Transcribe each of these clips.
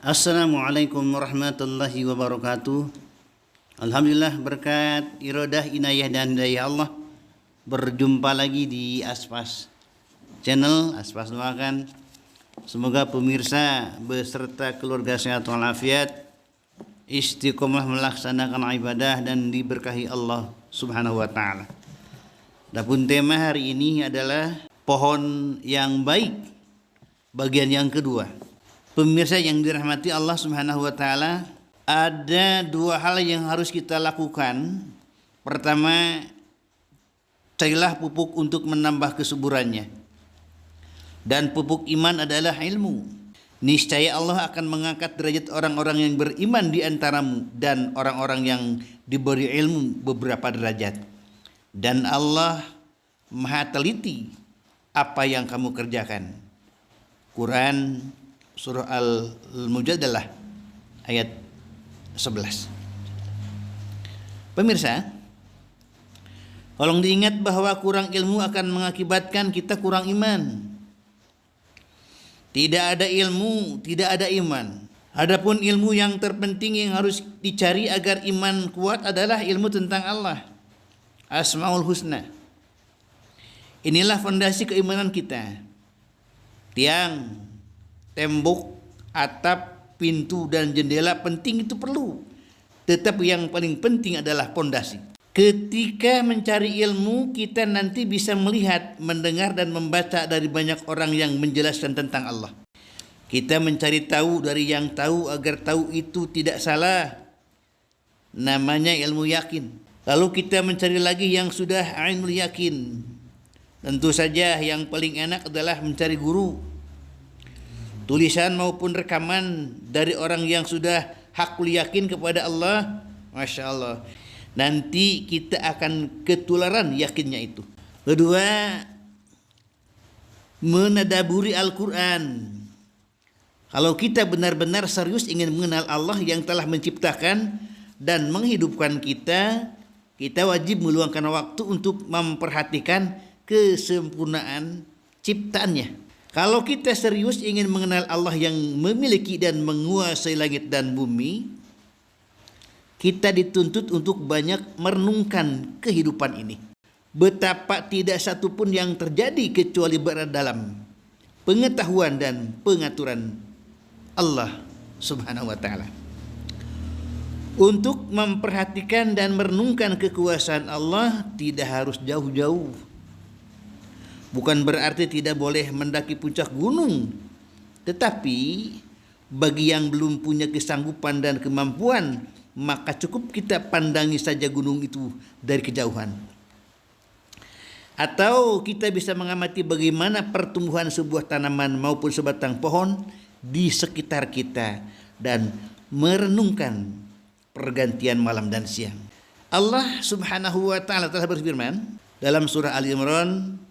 Assalamualaikum warahmatullahi wabarakatuh. Alhamdulillah, berkat iradah, inayah dan hidayah Allah, berjumpa lagi di Aspas Channel. Aspas doakan semoga pemirsa beserta keluarga sehat walafiat, istiqomah melaksanakan ibadah dan diberkahi Allah Subhanahu wa taala. Adapun tema hari ini adalah pohon yang baik, bagian yang kedua. Pemirsa yang dirahmati Allah Subhanahu wa taala, ada dua hal yang harus kita lakukan. Pertama, carilah pupuk untuk menambah kesuburannya. Dan pupuk iman adalah ilmu. Niscaya Allah akan mengangkat derajat orang-orang yang beriman di antaramu dan orang-orang yang diberi ilmu beberapa derajat. Dan Allah Maha teliti apa yang kamu kerjakan. Quran Surah Al-Mujadalah ayat 11. Pemirsa, tolong diingat bahwa kurang ilmu akan mengakibatkan kita kurang iman. Tidak ada ilmu, tidak ada iman. Adapun ilmu yang terpenting yang harus dicari agar iman kuat adalah ilmu tentang Allah, Asmaul Husna. Inilah fondasi keimanan kita. Tiang, tembok, atap, pintu, dan jendela penting itu perlu. Tetapi yang paling penting adalah pondasi. Ketika mencari ilmu, kita nanti bisa melihat, mendengar, dan membaca dari banyak orang yang menjelaskan tentang Allah. Kita mencari tahu dari yang tahu agar tahu itu tidak salah. Namanya ilmu yakin. Lalu kita mencari lagi yang sudah ainul yakin. Tentu saja yang paling enak adalah mencari guru. Tulisan maupun rekaman dari orang yang sudah hakul yakin kepada Allah, Masya Allah. Nanti kita akan ketularan yakinnya itu. Kedua, menadaburi Al-Quran. Kalau kita benar-benar serius ingin mengenal Allah yang telah menciptakan dan menghidupkan kita, kita wajib meluangkan waktu untuk memperhatikan kesempurnaan ciptaannya. Kalau kita serius ingin mengenal Allah yang memiliki dan menguasai langit dan bumi, kita dituntut untuk banyak merenungkan kehidupan ini. Betapa tidak satu pun yang terjadi kecuali berada dalam pengetahuan dan pengaturan Allah Subhanahu wa taala. Untuk memperhatikan dan merenungkan kekuasaan Allah tidak harus jauh-jauh. Bukan berarti tidak boleh mendaki puncak gunung, tetapi bagi yang belum punya kesanggupan dan kemampuan, maka cukup kita pandangi saja gunung itu dari kejauhan. Atau kita bisa mengamati bagaimana pertumbuhan sebuah tanaman maupun sebatang pohon di sekitar kita dan merenungkan pergantian malam dan siang. Allah Subhanahu wa taala telah berfirman dalam surah Ali Imran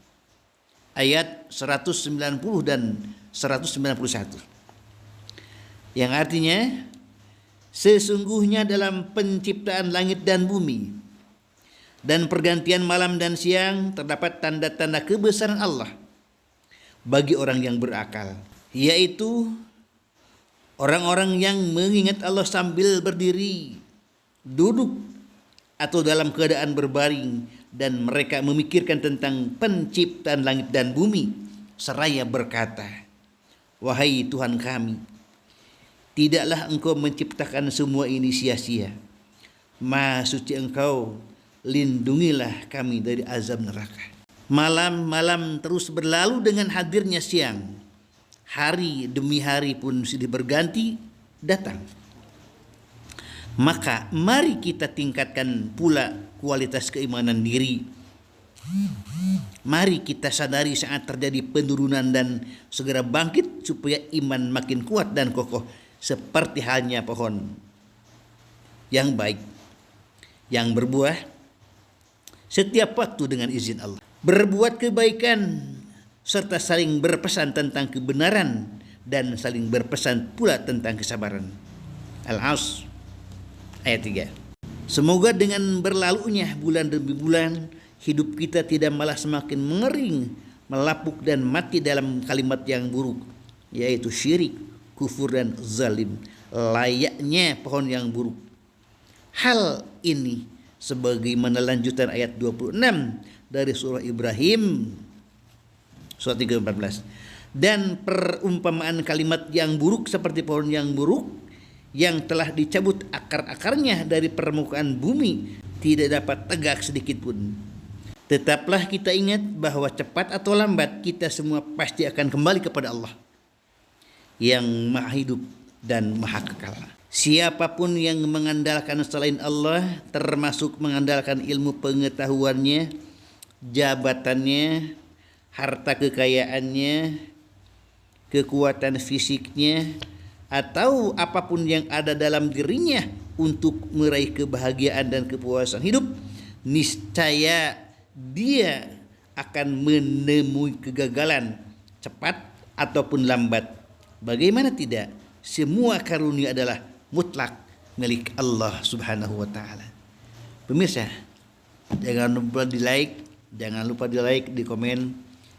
ayat 190 dan 191, yang artinya, sesungguhnya dalam penciptaan langit dan bumi dan pergantian malam dan siang terdapat tanda-tanda kebesaran Allah bagi orang yang berakal, yaitu orang-orang yang mengingat Allah sambil berdiri, duduk, atau dalam keadaan berbaring, dan mereka memikirkan tentang penciptaan langit dan bumi seraya berkata, wahai Tuhan kami, tidaklah Engkau menciptakan semua ini sia-sia. Maha suci Engkau, lindungilah kami dari azab neraka. Malam-malam terus berlalu dengan hadirnya siang. Hari demi hari pun silih berganti datang. Maka mari kita tingkatkan pula kualitas keimanan diri. Mari kita sadari saat terjadi penurunan dan segera bangkit supaya iman makin kuat dan kokoh, seperti halnya pohon yang baik yang berbuah setiap waktu dengan izin Allah. Berbuat kebaikan serta saling berpesan tentang kebenaran dan saling berpesan pula tentang kesabaran. Al-Asr ayat 3. Semoga dengan berlalunya bulan demi bulan, hidup kita tidak malah semakin mengering, melapuk dan mati dalam kalimat yang buruk, yaitu syirik, kufur dan zalim, layaknya pohon yang buruk. Hal ini sebagaimana lanjutan ayat 26 dari surah Ibrahim surat 3:14. Dan perumpamaan kalimat yang buruk seperti pohon yang buruk yang telah dicabut akar-akarnya dari permukaan bumi, tidak dapat tegak sedikit pun. Tetaplah kita ingat bahwa cepat atau lambat kita semua pasti akan kembali kepada Allah yang maha hidup dan maha kekal. Siapapun yang mengandalkan selain Allah, termasuk mengandalkan ilmu pengetahuannya, jabatannya, harta kekayaannya, kekuatan fisiknya, atau apapun yang ada dalam dirinya untuk meraih kebahagiaan dan kepuasan hidup, niscaya dia akan menemui kegagalan cepat ataupun lambat. Bagaimana tidak? Semua karunia adalah mutlak milik Allah Subhanahu wa taala. Pemirsa, jangan lupa di like, di komen,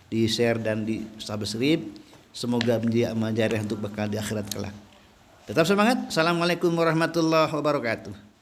di share dan di subscribe. Semoga menjadi amal jariah untuk bekal di akhirat kelak. Tetap semangat. Assalamualaikum warahmatullahi wabarakatuh.